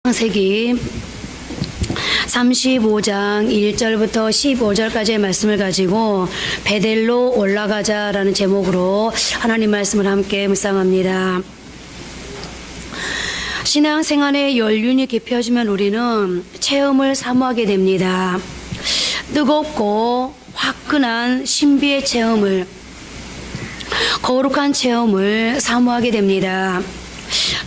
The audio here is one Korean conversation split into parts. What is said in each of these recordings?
창세기 35장 1절부터 15절까지의 말씀을 가지고 베델로 올라가자라는 제목으로 하나님 말씀을 함께 묵상합니다. 신앙생활의 연륜이 깊어지면 우리는 체험을 사모하게 됩니다. 뜨겁고 화끈한 신비의 체험을, 거룩한 체험을 사모하게 됩니다.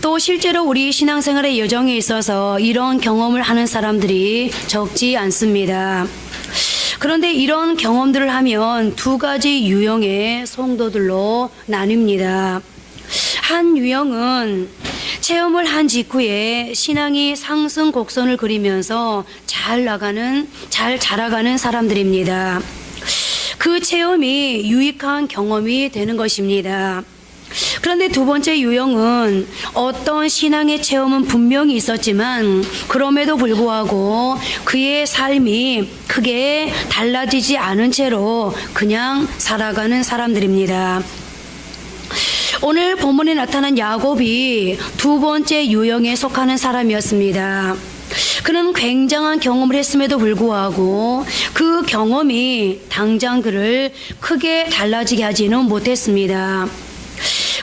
또 실제로 우리 신앙생활의 여정에 있어서 이런 경험을 하는 사람들이 적지 않습니다. 그런데 이런 경험들을 하면 두 가지 유형의 성도들로 나뉩니다. 한 유형은 체험을 한 직후에 신앙이 상승 곡선을 그리면서 잘 자라가는 사람들입니다. 그 체험이 유익한 경험이 되는 것입니다. 그런데 두 번째 유형은 어떤 신앙의 체험은 분명히 있었지만 그럼에도 불구하고 그의 삶이 크게 달라지지 않은 채로 그냥 살아가는 사람들입니다. 오늘 본문에 나타난 야곱이 두 번째 유형에 속하는 사람이었습니다. 그는 굉장한 경험을 했음에도 불구하고 그 경험이 당장 그를 크게 달라지게 하지는 못했습니다.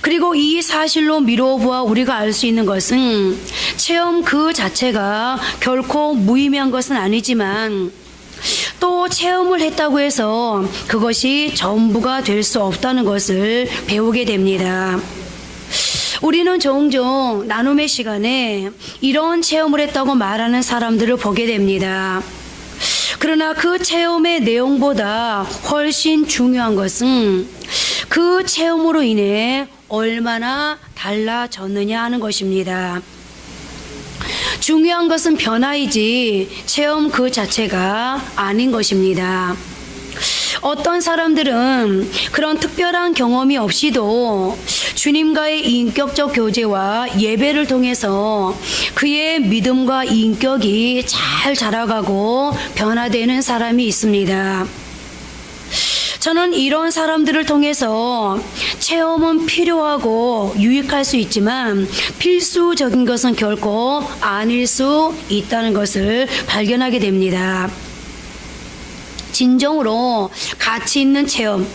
그리고 이 사실로 미루어 우리가 알 수 있는 것은 체험 그 자체가 결코 무의미한 것은 아니지만 또 체험을 했다고 해서 그것이 전부가 될 수 없다는 것을 배우게 됩니다. 우리는 종종 나눔의 시간에 이런 체험을 했다고 말하는 사람들을 보게 됩니다. 그러나 그 체험의 내용보다 훨씬 중요한 것은 그 체험으로 인해 얼마나 달라졌느냐 하는 것입니다. 중요한 것은 변화이지 체험 그 자체가 아닌 것입니다. 어떤 사람들은 그런 특별한 경험이 없이도 주님과의 인격적 교제와 예배를 통해서 그의 믿음과 인격이 잘 자라가고 변화되는 사람이 있습니다. 저는 이런 사람들을 통해서 체험은 필요하고 유익할 수 있지만 필수적인 것은 결코 아닐 수 있다는 것을 발견하게 됩니다. 진정으로 가치 있는 체험,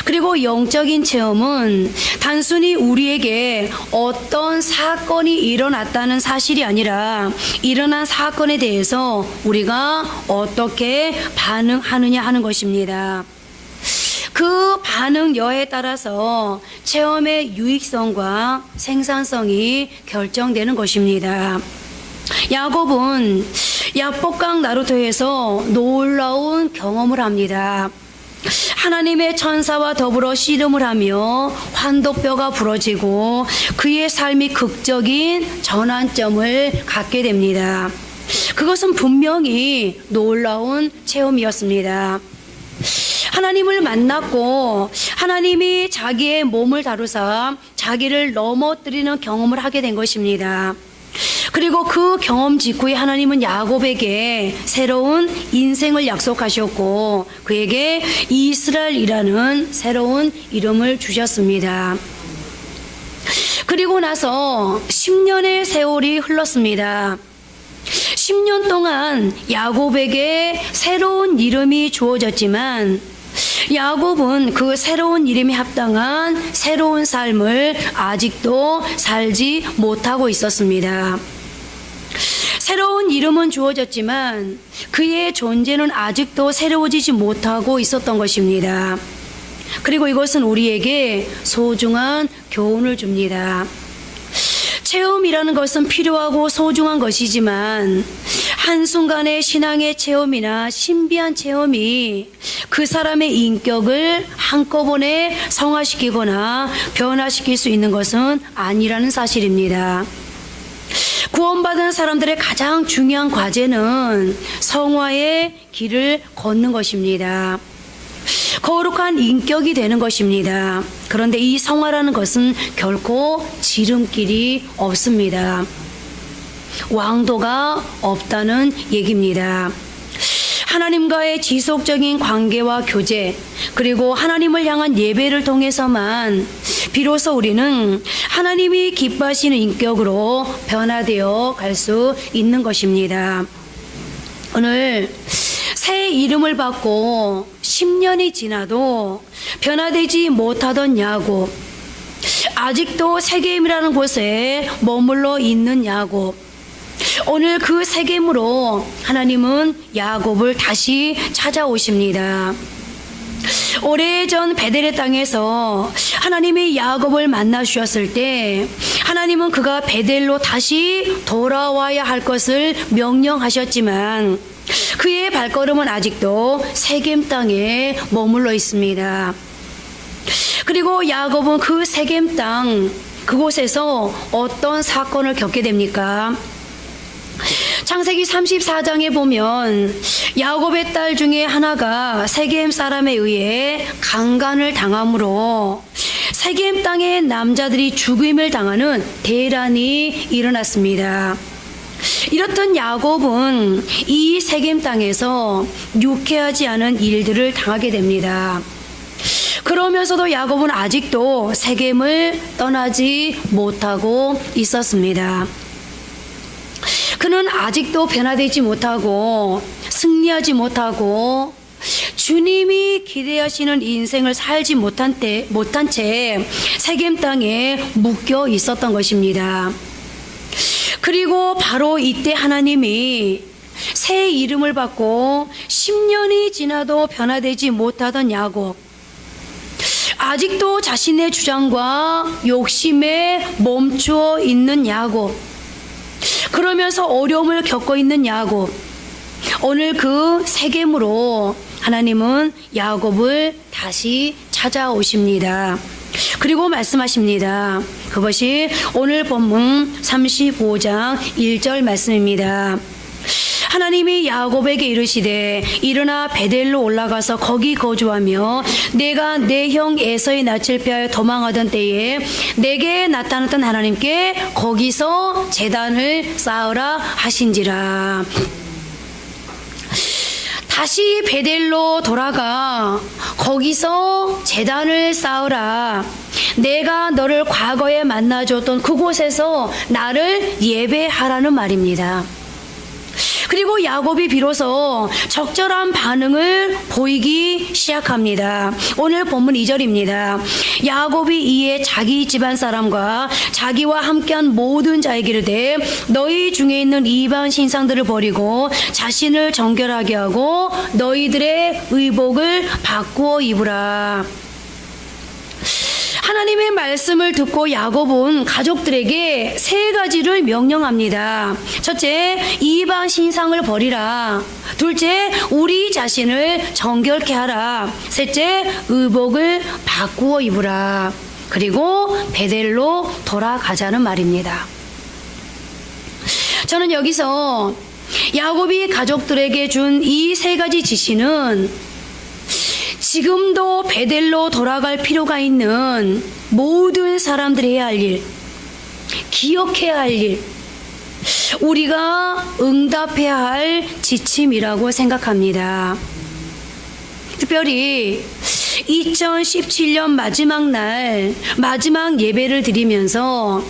그리고 영적인 체험은 단순히 우리에게 어떤 사건이 일어났다는 사실이 아니라 일어난 사건에 대해서 우리가 어떻게 반응하느냐 하는 것입니다. 그 반응 여하에 따라서 체험의 유익성과 생산성이 결정되는 것입니다. 야곱은 야복강 나루터에서 놀라운 경험을 합니다. 하나님의 천사와 더불어 씨름을 하며 환도뼈가 부러지고 그의 삶이 극적인 전환점을 갖게 됩니다. 그것은 분명히 놀라운 체험이었습니다. 하나님을 만났고 하나님이 자기의 몸을 다루사 자기를 넘어뜨리는 경험을 하게 된 것입니다. 그리고 그 경험 직후에 하나님은 야곱에게 새로운 인생을 약속하셨고 그에게 이스라엘이라는 새로운 이름을 주셨습니다. 그리고 나서 10년의 세월이 흘렀습니다. 10년 동안 야곱에게 새로운 이름이 주어졌지만 야곱은 그 새로운 이름에 합당한 새로운 삶을 아직도 살지 못하고 있었습니다. 새로운 이름은 주어졌지만 그의 존재는 아직도 새로워지지 못하고 있었던 것입니다. 그리고 이것은 우리에게 소중한 교훈을 줍니다. 체험이라는 것은 필요하고 소중한 것이지만 한순간의 신앙의 체험이나 신비한 체험이 그 사람의 인격을 한꺼번에 성화시키거나 변화시킬 수 있는 것은 아니라는 사실입니다. 구원받은 사람들의 가장 중요한 과제는 성화의 길을 걷는 것입니다. 거룩한 인격이 되는 것입니다. 그런데 이 성화라는 것은 결코 지름길이 없습니다. 왕도가 없다는 얘기입니다. 하나님과의 지속적인 관계와 교제, 그리고 하나님을 향한 예배를 통해서만 비로소 우리는 하나님이 기뻐하시는 인격으로 변화되어 갈 수 있는 것입니다. 오늘 새 이름을 받고 10년이 지나도 변화되지 못하던 야곱, 아직도 세겜이라는 곳에 머물러 있는 야곱, 오늘 그 세겜으로 하나님은 야곱을 다시 찾아오십니다. 오래전 베델의 땅에서 하나님이 야곱을 만나 주셨을 때 하나님은 그가 베델로 다시 돌아와야 할 것을 명령하셨지만 그의 발걸음은 아직도 세겜 땅에 머물러 있습니다. 그리고 야곱은 그 세겜 땅 그곳에서 어떤 사건을 겪게 됩니까? 창세기 34장에 보면 야곱의 딸 중에 하나가 세겜 사람에 의해 강간을 당함으로 세겜 땅의 남자들이 죽임을 당하는 대란이 일어났습니다. 이렇던 야곱은 이 세겜 땅에서 유쾌하지 않은 일들을 당하게 됩니다. 그러면서도 야곱은 아직도 세겜을 떠나지 못하고 있었습니다. 그는 아직도 변화되지 못하고 승리하지 못하고 주님이 기대하시는 인생을 살지 못한 채 세겜 땅에 묶여 있었던 것입니다. 그리고 바로 이때 하나님이 새 이름을 받고 10년이 지나도 변화되지 못하던 야곱, 아직도 자신의 주장과 욕심에 멈추어 있는 야곱, 그러면서 어려움을 겪고 있는 야곱, 오늘 그 세겜으로 하나님은 야곱을 다시 찾아오십니다. 그리고 말씀하십니다. 그것이 오늘 본문 35장 1절 말씀입니다. 하나님이 야곱에게 이르시되 일어나 베델로 올라가서 거기 거주하며 내가 내 형 에서의 낯을 피하여 도망하던 때에 내게 나타났던 하나님께 거기서 제단을 쌓으라 하신지라. 다시 베델로 돌아가 거기서 제단을 쌓으라. 내가 너를 과거에 만나줬던 그곳에서 나를 예배하라는 말입니다. 그리고 야곱이 비로소 적절한 반응을 보이기 시작합니다. 오늘 본문 2절입니다. 야곱이 이에 자기 집안 사람과 자기와 함께한 모든 자에게 이르되 너희 중에 있는 이방 신상들을 버리고 자신을 정결하게 하고 너희들의 의복을 바꾸어 입으라. 하나님의 말씀을 듣고 야곱은 가족들에게 세 가지를 명령합니다. 첫째, 이방 신상을 버리라. 둘째, 우리 자신을 정결케 하라. 셋째, 의복을 바꾸어 입으라. 그리고 베델로 돌아가자는 말입니다. 저는 여기서 야곱이 가족들에게 준 이 세 가지 지시는 지금도 베델로 돌아갈 필요가 있는 모든 사람들이 해야 할 일, 기억해야 할 일, 우리가 응답해야 할 지침이라고 생각합니다. 특별히 2017년 마지막 날 마지막 예배를 드리면서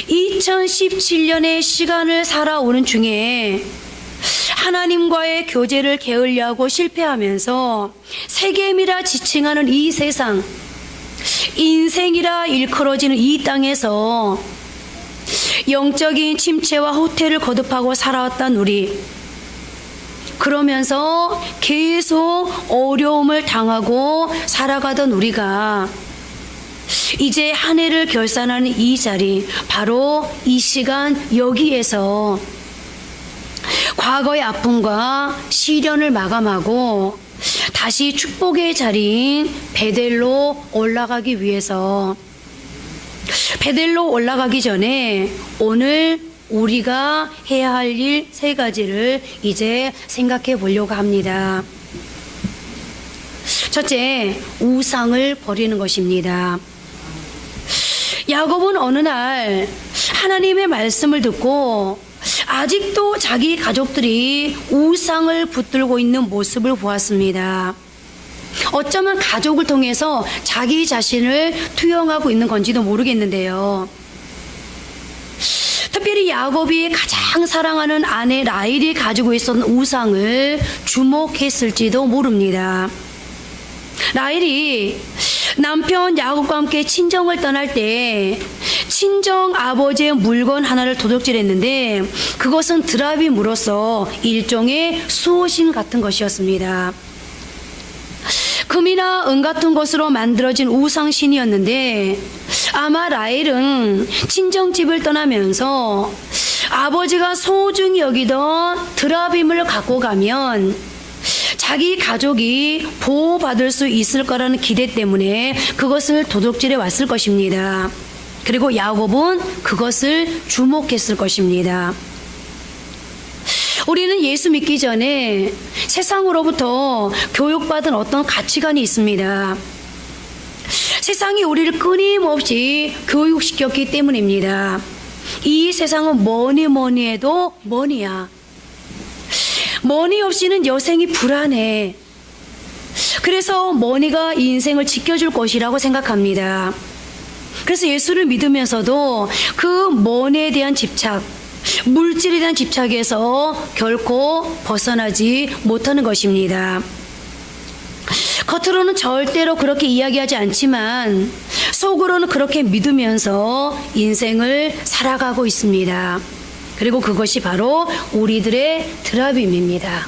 2017년의 시간을 살아오는 중에 하나님과의 교제를 게을리하고 실패하면서 세겜이라 지칭하는 이 세상, 인생이라 일컬어지는 이 땅에서 영적인 침체와 후퇴를 거듭하고 살아왔던 우리, 그러면서 계속 어려움을 당하고 살아가던 우리가 이제 한 해를 결산하는 이 자리, 바로 이 시간 여기에서 과거의 아픔과 시련을 마감하고 다시 축복의 자리인 베델로 올라가기 위해서, 베델로 올라가기 전에 오늘 우리가 해야 할 일 세 가지를 이제 생각해 보려고 합니다. 첫째, 우상을 버리는 것입니다. 야곱은 어느 날 하나님의 말씀을 듣고 아직도 자기 가족들이 우상을 붙들고 있는 모습을 보았습니다. 어쩌면 가족을 통해서 자기 자신을 투영하고 있는 건지도 모르겠는데요. 특별히 야곱이 가장 사랑하는 아내 라헬이 가지고 있었던 우상을 주목했을지도 모릅니다. 라헬이 남편 야곱과 함께 친정을 떠날 때 친정 아버지의 물건 하나를 도둑질했는데 그것은 드라빔으로서 일종의 수호신 같은 것이었습니다. 금이나 은 같은 것으로 만들어진 우상신이었는데 아마 라헬은 친정집을 떠나면서 아버지가 소중히 여기던 드라빔을 갖고 가면 자기 가족이 보호받을 수 있을 거라는 기대 때문에 그것을 도둑질해 왔을 것입니다. 그리고 야곱은 그것을 주목했을 것입니다. 우리는 예수 믿기 전에 세상으로부터 교육받은 어떤 가치관이 있습니다. 세상이 우리를 끊임없이 교육시켰기 때문입니다. 이 세상은 뭐니 해도 머니야. 머니 없이는 여생이 불안해. 그래서 머니가 인생을 지켜줄 것이라고 생각합니다. 그래서 예수를 믿으면서도 그 머니에 대한 집착, 물질에 대한 집착에서 결코 벗어나지 못하는 것입니다. 겉으로는 절대로 그렇게 이야기하지 않지만 속으로는 그렇게 믿으면서 인생을 살아가고 있습니다. 그리고 그것이 바로 우리들의 드라빔입니다.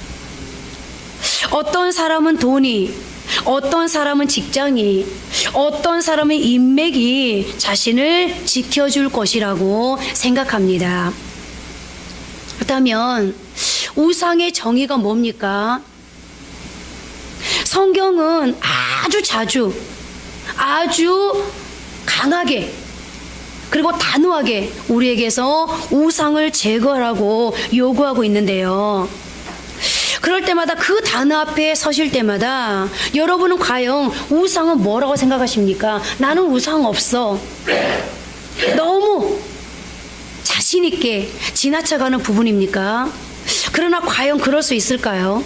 어떤 사람은 돈이, 어떤 사람은 직장이, 어떤 사람은 인맥이 자신을 지켜줄 것이라고 생각합니다. 그렇다면 우상의 정의가 뭡니까? 성경은 아주 자주, 아주 강하게 그리고 단호하게 우리에게서 우상을 제거하라고 요구하고 있는데요. 그럴 때마다 그 단어 앞에 서실 때마다 여러분은 과연 우상은 뭐라고 생각하십니까? 나는 우상 없어. 너무 자신 있게 지나쳐가는 부분입니까? 그러나 과연 그럴 수 있을까요?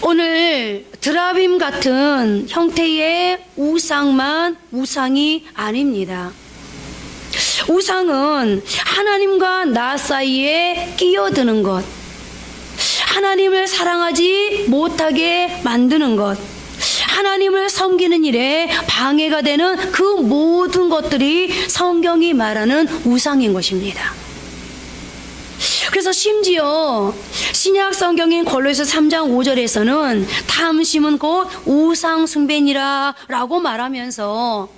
오늘 드라빔 같은 형태의 우상만 우상이 아닙니다. 우상은 하나님과 나 사이에 끼어드는 것, 하나님을 사랑하지 못하게 만드는 것, 하나님을 섬기는 일에 방해가 되는 그 모든 것들이 성경이 말하는 우상인 것입니다. 그래서 심지어 신약 성경인 골로새 3장 5절에서는 탐심은 곧 우상 숭배니라 라고 말하면서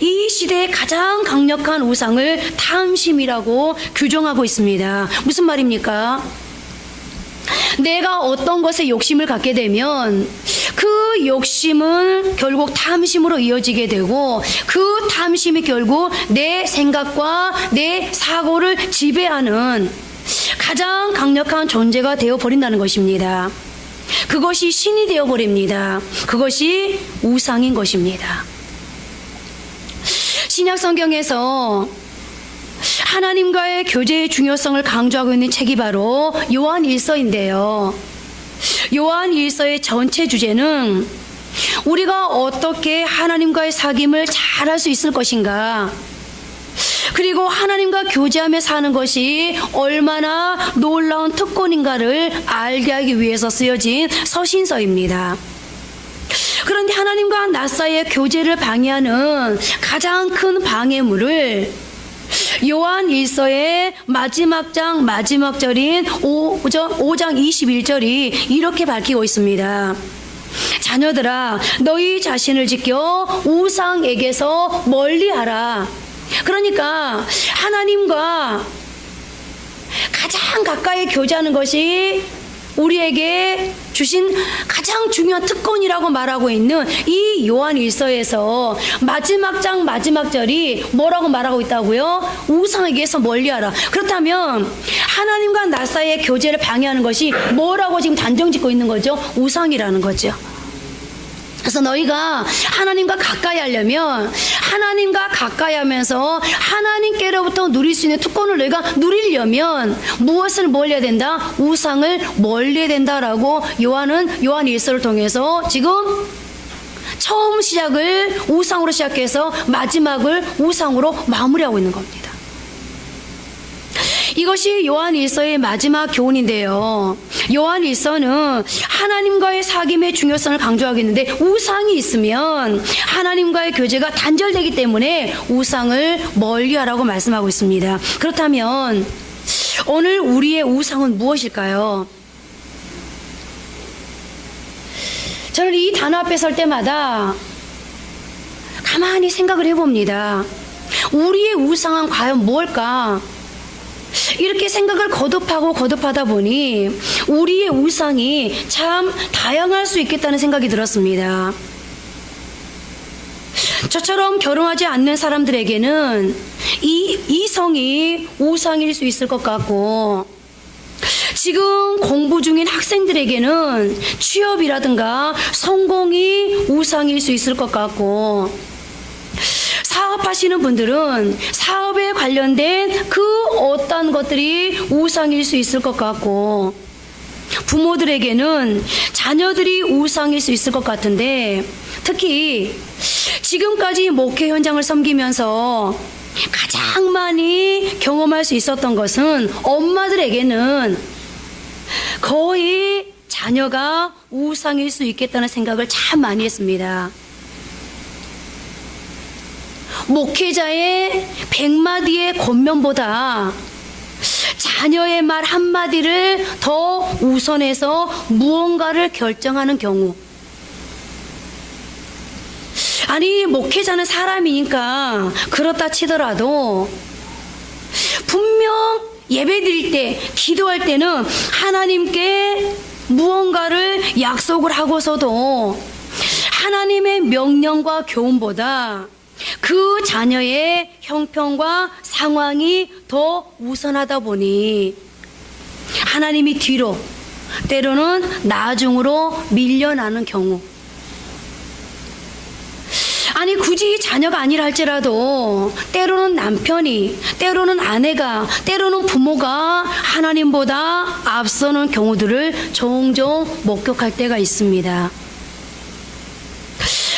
이 시대의 가장 강력한 우상을 탐심이라고 규정하고 있습니다. 무슨 말입니까? 내가 어떤 것에 욕심을 갖게 되면 그 욕심은 결국 탐심으로 이어지게 되고 그 탐심이 결국 내 생각과 내 사고를 지배하는 가장 강력한 존재가 되어버린다는 것입니다. 그것이 신이 되어버립니다. 그것이 우상인 것입니다. 신약 성경에서 하나님과의 교제의 중요성을 강조하고 있는 책이 바로 요한 1서인데요. 요한 1서의 전체 주제는 우리가 어떻게 하나님과의 사귐을 잘할 수 있을 것인가, 그리고 하나님과 교제하며 사는 것이 얼마나 놀라운 특권인가를 알게 하기 위해서 쓰여진 서신서입니다. 그런데 하나님과 나 사이의 교제를 방해하는 가장 큰 방해물을 요한 1서의 마지막 장 마지막 절인 5장 21절이 이렇게 밝히고 있습니다. 자녀들아, 너희 자신을 지켜 우상에게서 멀리하라. 그러니까 하나님과 가장 가까이 교제하는 것이 우리에게 주신 가장 중요한 특권이라고 말하고 있는 이 요한 1서에서 마지막 장 마지막 절이 뭐라고 말하고 있다고요? 우상에게서 멀리하라. 그렇다면 하나님과 나 사이의 교제를 방해하는 것이 뭐라고 지금 단정 짓고 있는 거죠? 우상이라는 거죠. 그래서 너희가 하나님과 가까이 하려면 하나님과 가까이 하면서 하나님께로부터 누릴 수 있는 특권을 내가 누리려면 무엇을 멀리해야 된다? 우상을 멀리해야 된다라고 요한 1서를 통해서 지금 처음 시작을 우상으로 시작해서 마지막을 우상으로 마무리하고 있는 겁니다. 이것이 요한 1서의 마지막 교훈인데요. 요한 1서는 하나님과의 사귐의 중요성을 강조하겠는데 우상이 있으면 하나님과의 교제가 단절되기 때문에 우상을 멀리하라고 말씀하고 있습니다. 그렇다면 오늘 우리의 우상은 무엇일까요? 저는 이 단어 앞에 설 때마다 가만히 생각을 해봅니다. 우리의 우상은 과연 무엇일까? 이렇게 생각을 거듭하다 보니 우리의 우상이 참 다양할 수 있겠다는 생각이 들었습니다. 저처럼 결혼하지 않는 사람들에게는 이 이성이 우상일 수 있을 것 같고, 지금 공부 중인 학생들에게는 취업이라든가 성공이 우상일 수 있을 것 같고, 사업하시는 분들은 사업에 관련된 그 어떤 것들이 우상일 수 있을 것 같고, 부모들에게는 자녀들이 우상일 수 있을 것 같은데, 특히 지금까지 목회 현장을 섬기면서 가장 많이 경험할 수 있었던 것은 엄마들에게는 거의 자녀가 우상일 수 있겠다는 생각을 참 많이 했습니다. 목회자의 100마디의 권면보다 자녀의 말 한마디를 더 우선해서 무언가를 결정하는 경우, 아니 목회자는 사람이니까 그렇다 치더라도 분명 예배드릴 때, 기도할 때는 하나님께 무언가를 약속을 하고서도 하나님의 명령과 교훈보다 그 자녀의 형편과 상황이 더 우선하다 보니 하나님이 뒤로, 때로는 나중으로 밀려나는 경우, 아니 굳이 자녀가 아니라 할지라도 때로는 남편이, 때로는 아내가, 때로는 부모가 하나님보다 앞서는 경우들을 종종 목격할 때가 있습니다.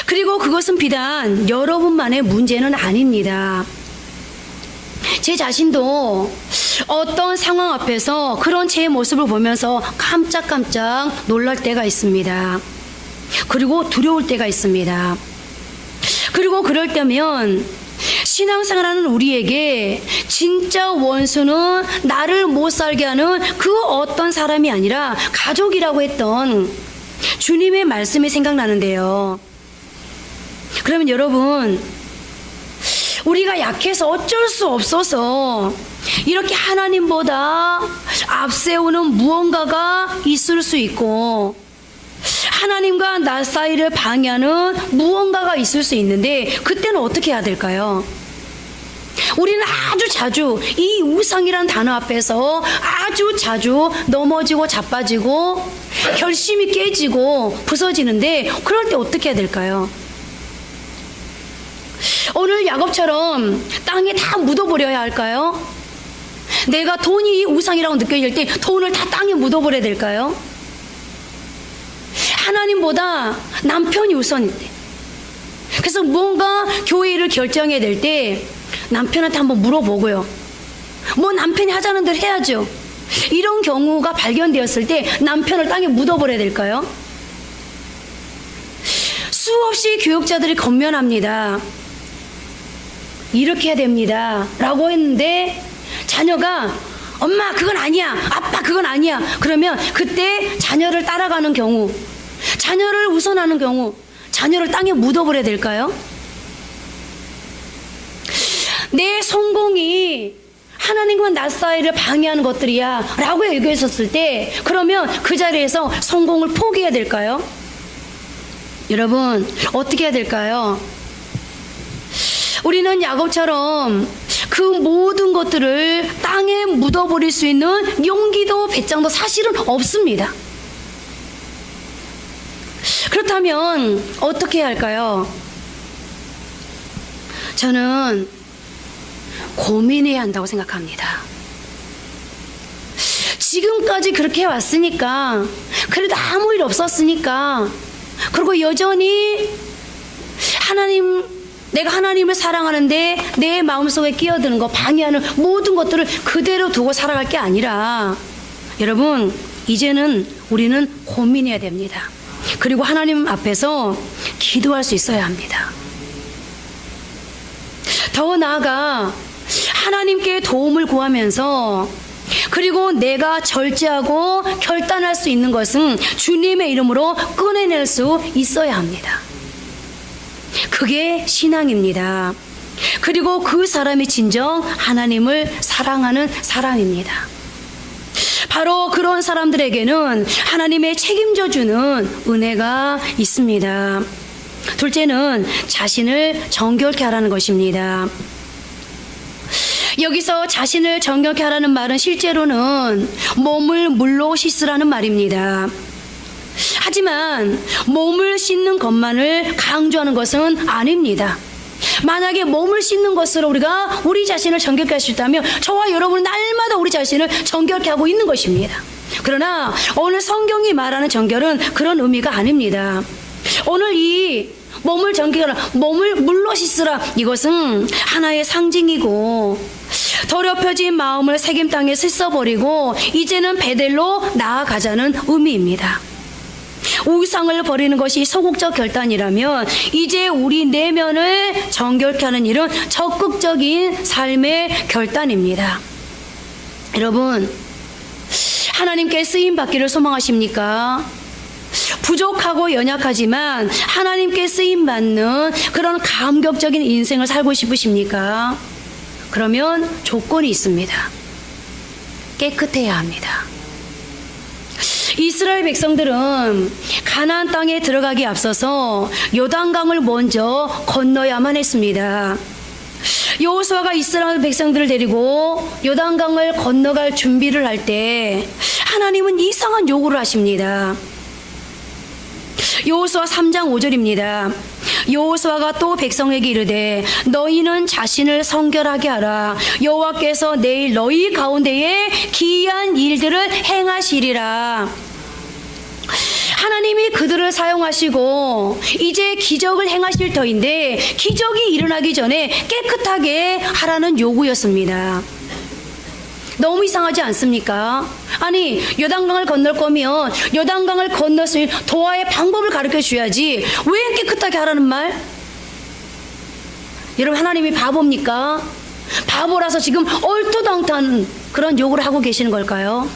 그리고 그것은 비단 여러분만의 문제는 아닙니다. 제 자신도 어떤 상황 앞에서 그런 제 모습을 보면서 깜짝깜짝 놀랄 때가 있습니다. 그리고 두려울 때가 있습니다. 그리고 그럴 때면 신앙생활하는 우리에게 진짜 원수는 나를 못 살게 하는 그 어떤 사람이 아니라 가족이라고 했던 주님의 말씀이 생각나는데요. 그러면 여러분, 우리가 약해서 어쩔 수 없어서 이렇게 하나님보다 앞세우는 무언가가 있을 수 있고, 하나님과 나 사이를 방해하는 무언가가 있을 수 있는데, 그때는 어떻게 해야 될까요? 우리는 아주 자주 이 우상이란 단어 앞에서 아주 자주 넘어지고 자빠지고 결심이 깨지고 부서지는데, 그럴 때 어떻게 해야 될까요? 오늘 야곱처럼 땅에 다 묻어버려야 할까요? 내가 돈이 우상이라고 느껴질 때 돈을 다 땅에 묻어버려야 될까요? 하나님보다 남편이 우선일 때, 그래서 뭔가 교회 일을 결정해야 될 때 남편한테 한번 물어보고요. 뭐 남편이 하자는 대로 해야죠. 이런 경우가 발견되었을 때 남편을 땅에 묻어버려야 될까요? 수없이 교육자들이 권면합니다. 이렇게 해야 됩니다 라고 했는데 자녀가 엄마 그건 아니야, 아빠 그건 아니야, 그러면 그때 자녀를 따라가는 경우, 자녀를 우선하는 경우, 자녀를 땅에 묻어버려야 될까요? 내 성공이 하나님과 나 사이를 방해하는 것들이야 라고 얘기했었을 때, 그러면 그 자리에서 성공을 포기해야 될까요? 여러분, 어떻게 해야 될까요? 우리는 야곱처럼 그 모든 것들을 땅에 묻어버릴 수 있는 용기도 배짱도 사실은 없습니다. 그렇다면 어떻게 해야 할까요? 저는 고민해야 한다고 생각합니다. 지금까지 그렇게 해왔으니까, 그래도 아무 일 없었으니까, 그리고 여전히 내가 하나님을 사랑하는데 내 마음속에 끼어드는 거, 방해하는 모든 것들을 그대로 두고 살아갈 게 아니라, 여러분, 이제는 우리는 고민해야 됩니다. 그리고 하나님 앞에서 기도할 수 있어야 합니다. 더 나아가 하나님께 도움을 구하면서, 그리고 내가 절제하고 결단할 수 있는 것은 주님의 이름으로 꺼내낼 수 있어야 합니다. 그게 신앙입니다. 그리고 그 사람이 진정 하나님을 사랑하는 사람입니다. 바로 그런 사람들에게는 하나님의 책임져 주는 은혜가 있습니다. 둘째는 자신을 정결케 하라는 것입니다. 여기서 자신을 정결케 하라는 말은 실제로는 몸을 물로 씻으라는 말입니다. 하지만 몸을 씻는 것만을 강조하는 것은 아닙니다. 만약에 몸을 씻는 것으로 우리가 우리 자신을 정결케 할 수 있다면 저와 여러분은 날마다 우리 자신을 정결케 하고 있는 것입니다. 그러나 오늘 성경이 말하는 정결은 그런 의미가 아닙니다. 오늘 이 몸을 정결하라, 몸을 물로 씻으라, 이것은 하나의 상징이고, 더럽혀진 마음을 세겜 땅에 씻어버리고 이제는 베델로 나아가자는 의미입니다. 우상을 버리는 것이 소극적 결단이라면 이제 우리 내면을 정결케 하는 일은 적극적인 삶의 결단입니다. 여러분, 하나님께 쓰임받기를 소망하십니까? 부족하고 연약하지만 하나님께 쓰임받는 그런 감격적인 인생을 살고 싶으십니까? 그러면 조건이 있습니다. 깨끗해야 합니다. 이스라엘 백성들은 가나안 땅에 들어가기 앞서서 요단강을 먼저 건너야만 했습니다. 여호수아가 이스라엘 백성들을 데리고 요단강을 건너갈 준비를 할 때 하나님은 이상한 요구를 하십니다. 여호수아 3장 5절입니다. 여호수아가 또 백성에게 이르되 너희는 자신을 성결하게 하라. 여호와께서 내일 너희 가운데에 기이한 일들을 행하시리라. 하나님이 그들을 사용하시고 이제 기적을 행하실 터인데 기적이 일어나기 전에 깨끗하게 하라는 요구였습니다. 너무 이상하지 않습니까? 아니, 요단강을 건널 거면 요단강을 건널 수 있는 도하의 방법을 가르쳐 줘야지 왜 깨끗하게 하라는 말? 여러분, 하나님이 바보입니까? 바보라서 지금 얼토당토한 그런 요구를 하고 계시는 걸까요?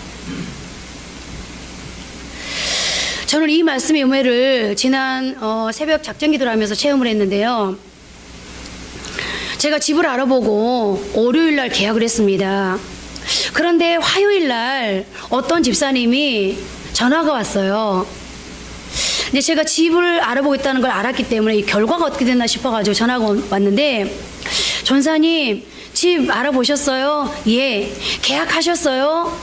저는 이 말씀의 의미를 지난 새벽 작전기도를 하면서 체험을 했는데요. 제가 집을 알아보고 월요일 날 계약을 했습니다. 그런데 화요일 날 어떤 집사님이 전화가 왔어요. 근데 제가 집을 알아보겠다는 걸 알았기 때문에 이 결과가 어떻게 됐나 싶어가지고 전화가 왔는데, 전사님 집 알아보셨어요? 예. 계약하셨어요?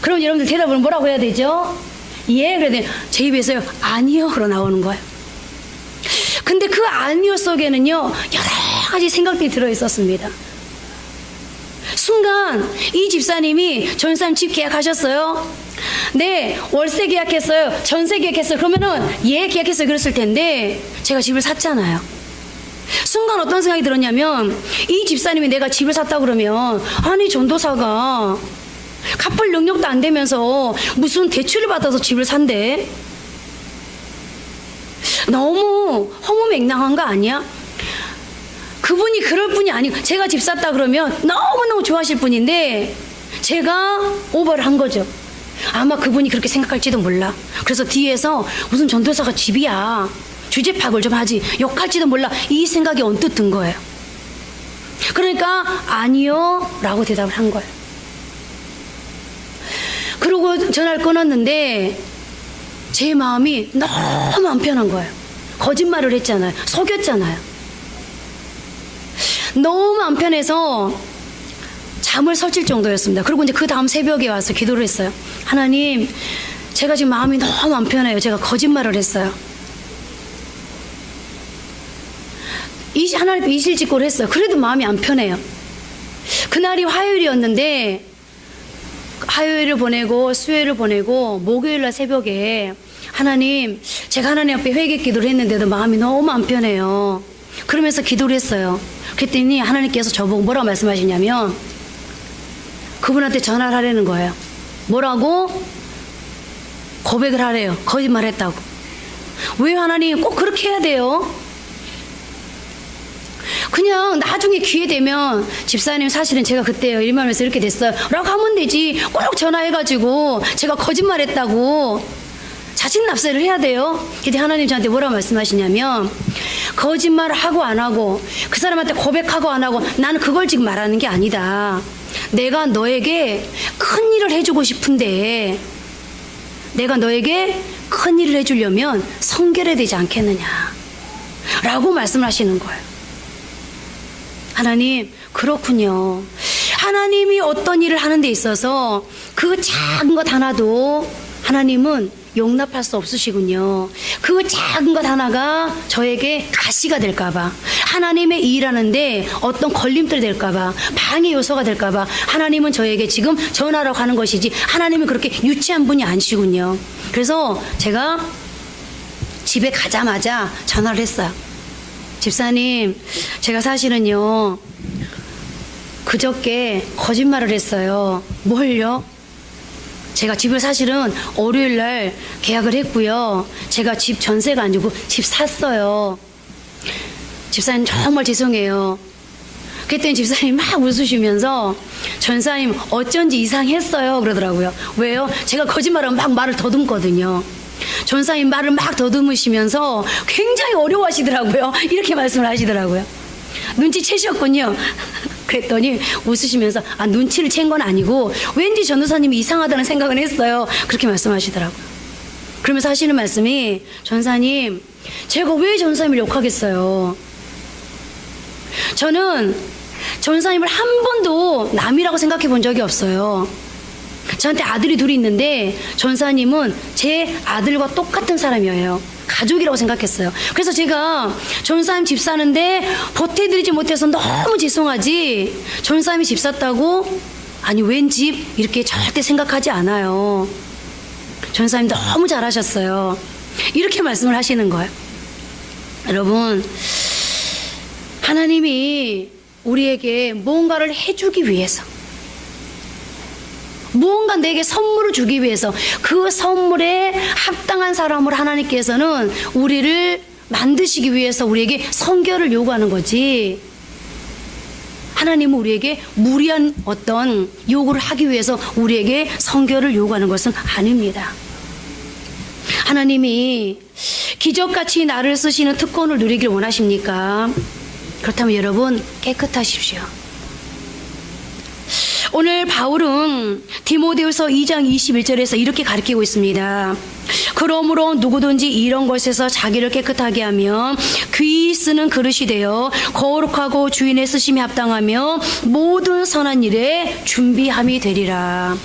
그럼 여러분들 대답을 뭐라고 해야 되죠? 예. 그랬더니 제 입에서요 아니요 로 나오는 거예요. 근데 그 아니요 속에는요 여러 가지 생각들이 들어있었습니다. 순간 이 집사님이 전사님 집 계약하셨어요? 네. 월세 계약했어요? 전세 계약했어요? 그러면은 예 계약했어요 그랬을 텐데 제가 집을 샀잖아요. 순간 어떤 생각이 들었냐면, 이 집사님이 내가 집을 샀다 그러면 아니 전도사가 갚을 능력도 안 되면서 무슨 대출을 받아서 집을 산대? 너무 허무맹랑한 거 아니야? 그분이 그럴 분이 아니고, 제가 집 샀다 그러면 너무너무 좋아하실 분인데 제가 오버를 한 거죠. 아마 그분이 그렇게 생각할지도 몰라. 그래서 뒤에서 무슨 전도사가 집이야, 주제 파악을 좀 하지, 욕할지도 몰라, 이 생각이 언뜻 든 거예요. 그러니까 아니요 라고 대답을 한 거예요. 그러고 전화를 끊었는데 제 마음이 너무 안 편한 거예요. 거짓말을 했잖아요. 속였잖아요. 너무 안 편해서 잠을 설칠 정도였습니다. 그리고 이제 그 다음 새벽에 와서 기도를 했어요. 하나님, 제가 지금 마음이 너무 안 편해요. 제가 거짓말을 했어요. 하나님 앞에 이실직고를 했어요. 그래도 마음이 안 편해요. 그날이 화요일이었는데 화요일을 보내고 수요일을 보내고 목요일날 새벽에 하나님, 제가 하나님 앞에 회개 기도를 했는데도 마음이 너무 안 편해요. 그러면서 기도를 했어요. 그랬더니 하나님께서 저보고 뭐라고 말씀하시냐면 그분한테 전화를 하라는 거예요. 뭐라고? 고백을 하래요. 거짓말했다고. 왜 하나님 꼭 그렇게 해야 돼요? 그냥 나중에 기회 되면 집사님 사실은 제가 그때요 일만하면서 이렇게 됐어요 라고 하면 되지. 꼭 전화해가지고 제가 거짓말했다고 자신 납세를 해야 돼요. 근데 하나님 저한테 뭐라고 말씀하시냐면 거짓말을 하고 안 하고 그 사람한테 고백하고 안 하고 나는 그걸 지금 말하는 게 아니다. 내가 너에게 큰 일을 해주고 싶은데 내가 너에게 큰 일을 해주려면 성결해야 되지 않겠느냐 라고 말씀하시는 거예요. 하나님, 그렇군요. 하나님이 어떤 일을 하는 데 있어서 그 작은 것 하나도 하나님은 용납할 수 없으시군요. 그 작은 것 하나가 저에게 가시가 될까봐, 하나님의 일하는데 어떤 걸림돌이 될까봐, 방해 요소가 될까봐 하나님은 저에게 지금 전하라고 하는 것이지 하나님은 그렇게 유치한 분이 아니시군요. 그래서 제가 집에 가자마자 전화를 했어요. 집사님, 제가 사실은요 그저께 거짓말을 했어요. 뭘요? 제가 집을 사실은 월요일날 계약을 했고요. 제가 집 전세가 아니고 집 샀어요. 집사님 정말 죄송해요. 그랬더니 집사님 막 웃으시면서 전사님 어쩐지 이상했어요 그러더라고요. 왜요? 제가 거짓말하면 막 말을 더듬거든요. 전사님 말을 막 더듬으시면서 굉장히 어려워하시더라고요. 이렇게 말씀을 하시더라고요. 눈치채셨군요. 그랬더니 웃으시면서 눈치를 챈 건 아니고 왠지 전도사님이 이상하다는 생각은 했어요. 그렇게 말씀하시더라고요. 그러면서 하시는 말씀이 전사님, 제가 왜 전사님을 욕하겠어요? 저는 전사님을 한 번도 남이라고 생각해 본 적이 없어요. 저한테 아들이 둘이 있는데 전사님은 제 아들과 똑같은 사람이에요. 가족이라고 생각했어요. 그래서 제가 전사님 집 사는데 보태드리지 못해서 너무 죄송하지, 전사님이 집 샀다고 아니 웬 집 이렇게 절대 생각하지 않아요. 전사님 너무 잘하셨어요. 이렇게 말씀을 하시는 거예요. 여러분, 하나님이 우리에게 무언가를 해주기 위해서, 무언가 내게 선물을 주기 위해서 그 선물에 합당한 사람으로 하나님께서는 우리를 만드시기 위해서 우리에게 성결을 요구하는 거지, 하나님은 우리에게 무리한 어떤 요구를 하기 위해서 우리에게 성결을 요구하는 것은 아닙니다. 하나님이 기적같이 나를 쓰시는 특권을 누리길 원하십니까? 그렇다면 여러분, 깨끗하십시오. 오늘 바울은 디모데후서 2장 21절에서 이렇게 가르치고 있습니다. 그러므로 누구든지 이런 것에서 자기를 깨끗하게 하며 귀히 쓰는 그릇이 되어 거룩하고 주인의 쓰심에 합당하며 모든 선한 일에 준비함이 되리라.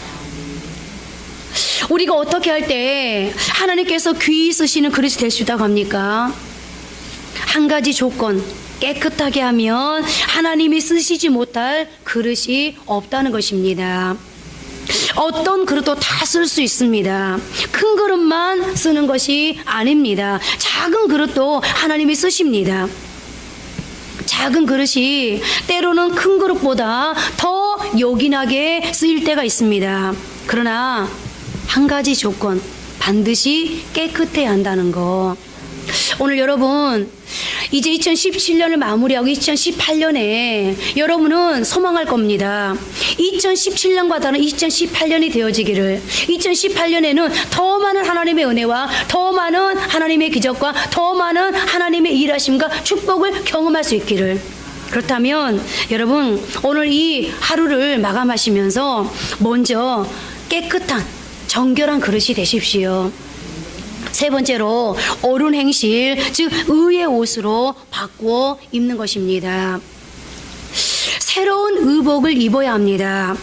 우리가 어떻게 할 때 하나님께서 귀히 쓰시는 그릇이 될 수 있다고 합니까? 한 가지 조건, 깨끗하게 하면 하나님이 쓰시지 못할 그릇이 없다는 것입니다. 어떤 그릇도 다 쓸 수 있습니다. 큰 그릇만 쓰는 것이 아닙니다. 작은 그릇도 하나님이 쓰십니다. 작은 그릇이 때로는 큰 그릇보다 더 요긴하게 쓰일 때가 있습니다. 그러나 한 가지 조건, 반드시 깨끗해야 한다는 거. 오늘 여러분, 이제 2017년을 마무리하고 2018년에 여러분은 소망할 겁니다. 2017년과 다른 2018년이 되어지기를, 2018년에는 더 많은 하나님의 은혜와 더 많은 하나님의 기적과 더 많은 하나님의 일하심과 축복을 경험할 수 있기를. 그렇다면 여러분, 오늘 이 하루를 마감하시면서 먼저 깨끗한 정결한 그릇이 되십시오. 세 번째로 옳은 행실, 즉 의의 옷으로 바꾸어 입는 것입니다. 새로운 의복을 입어야 합니다.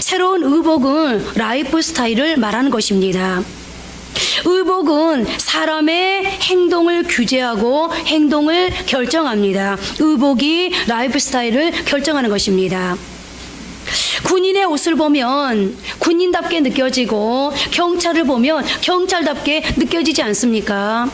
새로운 의복은 라이프 스타일을 말하는 것입니다. 의복은 사람의 행동을 규제하고 행동을 결정합니다. 의복이 라이프 스타일을 결정하는 것입니다. 군인의 옷을 보면 군인답게 느껴지고 경찰을 보면 경찰답게 느껴지지 않습니까?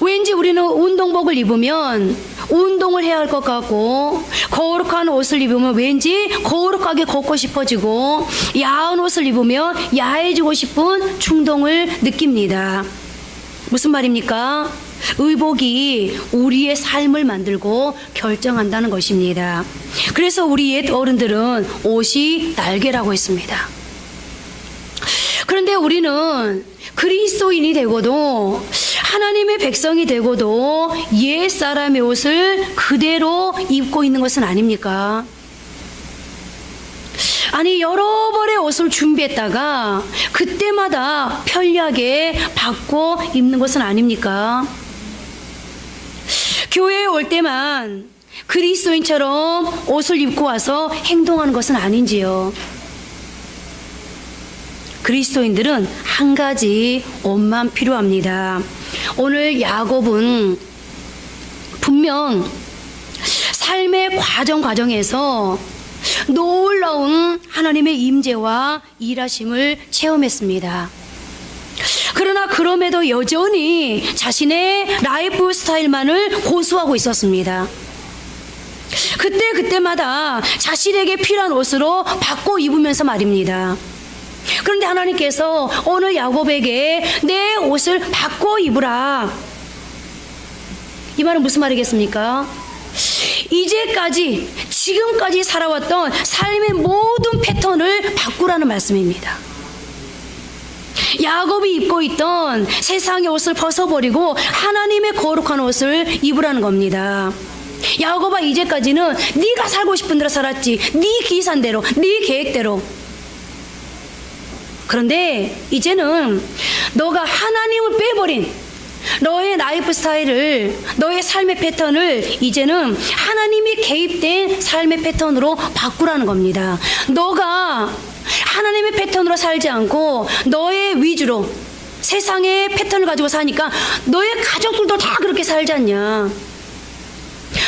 왠지 우리는 운동복을 입으면 운동을 해야 할 것 같고, 거룩한 옷을 입으면 왠지 거룩하게 걷고 싶어지고, 야한 옷을 입으면 야해지고 싶은 충동을 느낍니다. 무슨 말입니까? 의복이 우리의 삶을 만들고 결정한다는 것입니다. 그래서 우리 옛 어른들은 옷이 날개라고 했습니다. 그런데 우리는 그리스도인이 되고도 하나님의 백성이 되고도 옛 사람의 옷을 그대로 입고 있는 것은 아닙니까? 아니, 여러 벌의 옷을 준비했다가 그때마다 편리하게 바꿔 입는 것은 아닙니까? 교회에 올 때만 그리스도인처럼 옷을 입고 와서 행동하는 것은 아닌지요? 그리스도인들은 한 가지 옷만 필요합니다. 오늘 야곱은 분명 삶의 과정에서 놀라운 하나님의 임재와 일하심을 체험했습니다. 그러나 그럼에도 여전히 자신의 라이프 스타일만을 고수하고 있었습니다. 그때마다 자신에게 필요한 옷으로 바꿔 입으면서 말입니다. 그런데 하나님께서 오늘 야곱에게 내 옷을 바꿔 입으라. 이 말은 무슨 말이겠습니까? 지금까지 살아왔던 삶의 모든 패턴을 바꾸라는 말씀입니다. 야곱이 입고 있던 세상의 옷을 벗어버리고 하나님의 거룩한 옷을 입으라는 겁니다. 야곱아, 이제까지는 네가 살고 싶은 대로 살았지. 네 기산대로, 네 계획대로. 그런데 이제는 너가 하나님을 빼버린 너의 라이프 스타일을, 너의 삶의 패턴을 이제는 하나님이 개입된 삶의 패턴으로 바꾸라는 겁니다. 너가 하나님의 패턴으로 살지 않고 너의 위주로 세상의 패턴을 가지고 사니까 너의 가족들도 다 그렇게 살지 않냐?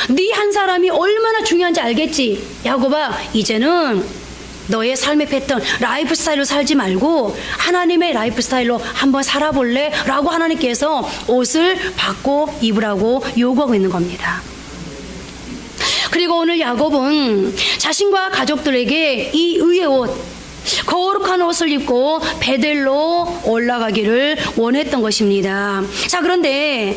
네 한 사람이 얼마나 중요한지 알겠지? 야곱아, 이제는 너의 삶의 패턴, 라이프 스타일로 살지 말고 하나님의 라이프 스타일로 한번 살아볼래? 라고 하나님께서 옷을 바꿔 입으라고 요구하고 있는 겁니다. 그리고 오늘 야곱은 자신과 가족들에게 이 의의 옷, 거룩한 옷을 입고 베델로 올라가기를 원했던 것입니다. 자, 그런데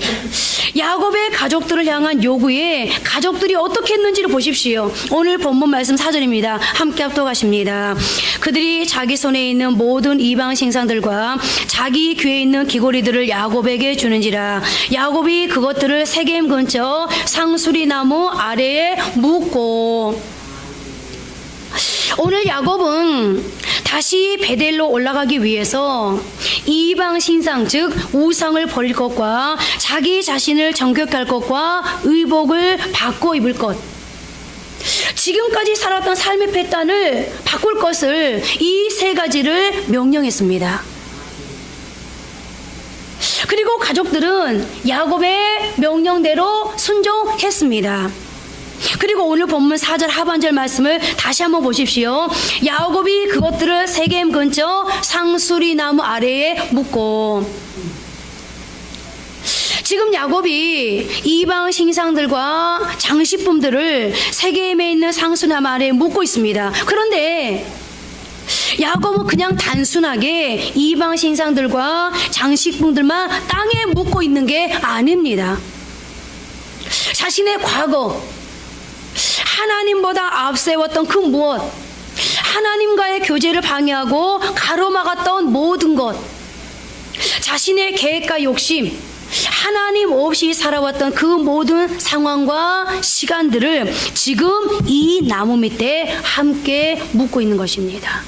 야곱의 가족들을 향한 요구에 가족들이 어떻게 했는지를 보십시오. 오늘 본문 말씀 4절입니다. 함께 합독하십니다. 그들이 자기 손에 있는 모든 이방 신상들과 자기 귀에 있는 귀고리들을 야곱에게 주는지라. 야곱이 그것들을 세겜 근처 상수리 나무 아래에 묻고. 오늘 야곱은 다시 베델로 올라가기 위해서 이방 신상, 즉 우상을 버릴 것과 자기 자신을 정결할 것과 의복을 바꿔 입을 것, 지금까지 살았던 삶의 패턴을 바꿀 것을, 이 세 가지를 명령했습니다. 그리고 가족들은 야곱의 명령대로 순종했습니다. 그리고 오늘 본문 4절 하반절 말씀을 다시 한번 보십시오. 야곱이 그것들을 세겜 근처 상수리 나무 아래에 묻고. 지금 야곱이 이방 신상들과 장식품들을 세겜에 있는 상수나무 아래에 묻고 있습니다. 그런데 야곱은 그냥 단순하게 이방 신상들과 장식품들만 땅에 묻고 있는 게 아닙니다. 자신의 과거, 하나님보다 앞세웠던 그 무엇, 하나님과의 교제를 방해하고 가로막았던 모든 것, 자신의 계획과 욕심, 하나님 없이 살아왔던 그 모든 상황과 시간들을 지금 이 나무 밑에 함께 묻고 있는 것입니다.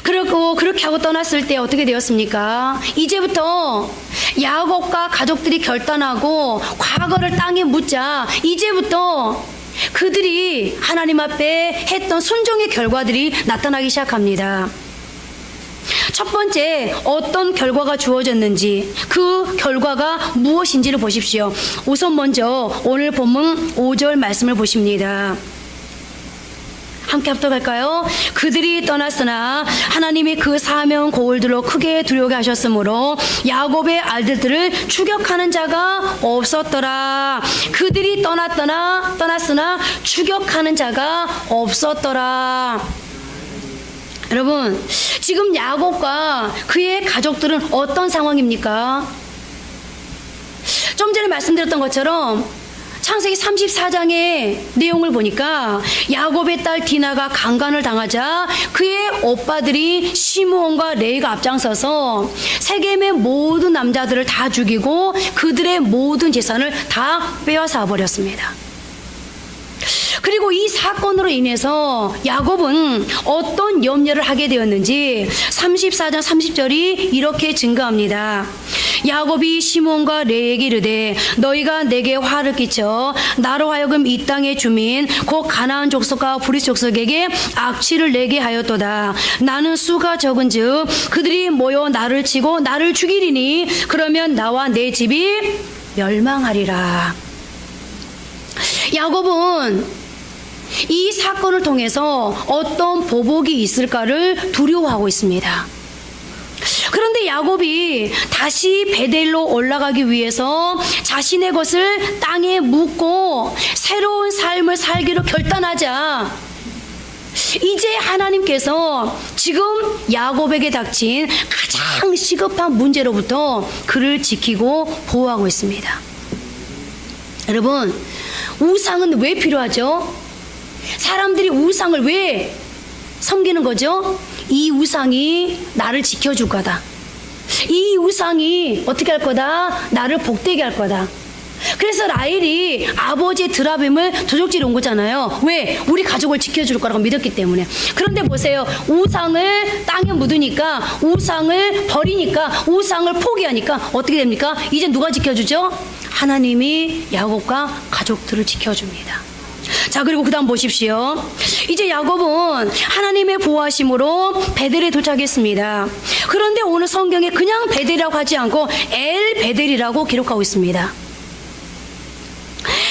그리고 그렇게 하고 떠났을 때 어떻게 되었습니까? 이제부터 야곱과 가족들이 결단하고 과거를 땅에 묻자, 이제부터 그들이 하나님 앞에 했던 순종의 결과들이 나타나기 시작합니다. 첫 번째 어떤 결과가 주어졌는지 그 결과가 무엇인지를 보십시오. 우선 먼저 오늘 본문 5절 말씀을 보십니다. 함께 합독할까요? 그들이 떠났으나 하나님이 그 사명 고울들로 크게 두려게 하셨으므로 야곱의 아들들을 추격하는 자가 없었더라. 그들이 떠났으나 추격하는 자가 없었더라. 여러분, 지금 야곱과 그의 가족들은 어떤 상황입니까? 좀 전에 말씀드렸던 것처럼 창세기 34장의 내용을 보니까 야곱의 딸 디나가 강간을 당하자 그의 오빠들이 시므온과 레이가 앞장서서 세겜의 모든 남자들을 다 죽이고 그들의 모든 재산을 다 빼앗아 버렸습니다. 그리고 이 사건으로 인해서 야곱은 어떤 염려를 하게 되었는지 34장 30절이 이렇게 증가합니다. 야곱이 시몬과 레에게 이르되 너희가 내게 화를 끼쳐 나로 하여금 이 땅의 주민 곧 가나안 족속과 브리스 족속에게 악취를 내게 하였도다. 나는 수가 적은즉 그들이 모여 나를 치고 나를 죽이리니 그러면 나와 내 집이 멸망하리라. 야곱은 이 사건을 통해서 어떤 보복이 있을까를 두려워하고 있습니다. 그런데 야곱이 다시 베델로 올라가기 위해서 자신의 것을 땅에 묻고 새로운 삶을 살기로 결단하자 이제 하나님께서 지금 야곱에게 닥친 가장 시급한 문제로부터 그를 지키고 보호하고 있습니다. 여러분, 우상은 왜 필요하죠? 사람들이 우상을 왜 섬기는 거죠? 이 우상이 나를 지켜줄 거다. 이 우상이 어떻게 할 거다? 나를 복되게 할 거다. 그래서 라헬이 아버지의 드라빔을 도적질해 온 거잖아요. 왜? 우리 가족을 지켜줄 거라고 믿었기 때문에. 그런데 보세요. 우상을 땅에 묻으니까, 우상을 버리니까, 우상을 포기하니까 어떻게 됩니까? 이제 누가 지켜주죠? 하나님이 야곱과 가족들을 지켜줍니다. 자, 그리고 그 다음 보십시오. 이제 야곱은 하나님의 보호하심으로 베델에 도착했습니다. 그런데 오늘 성경에 그냥 베델이라고 하지 않고 엘 베델이라고 기록하고 있습니다.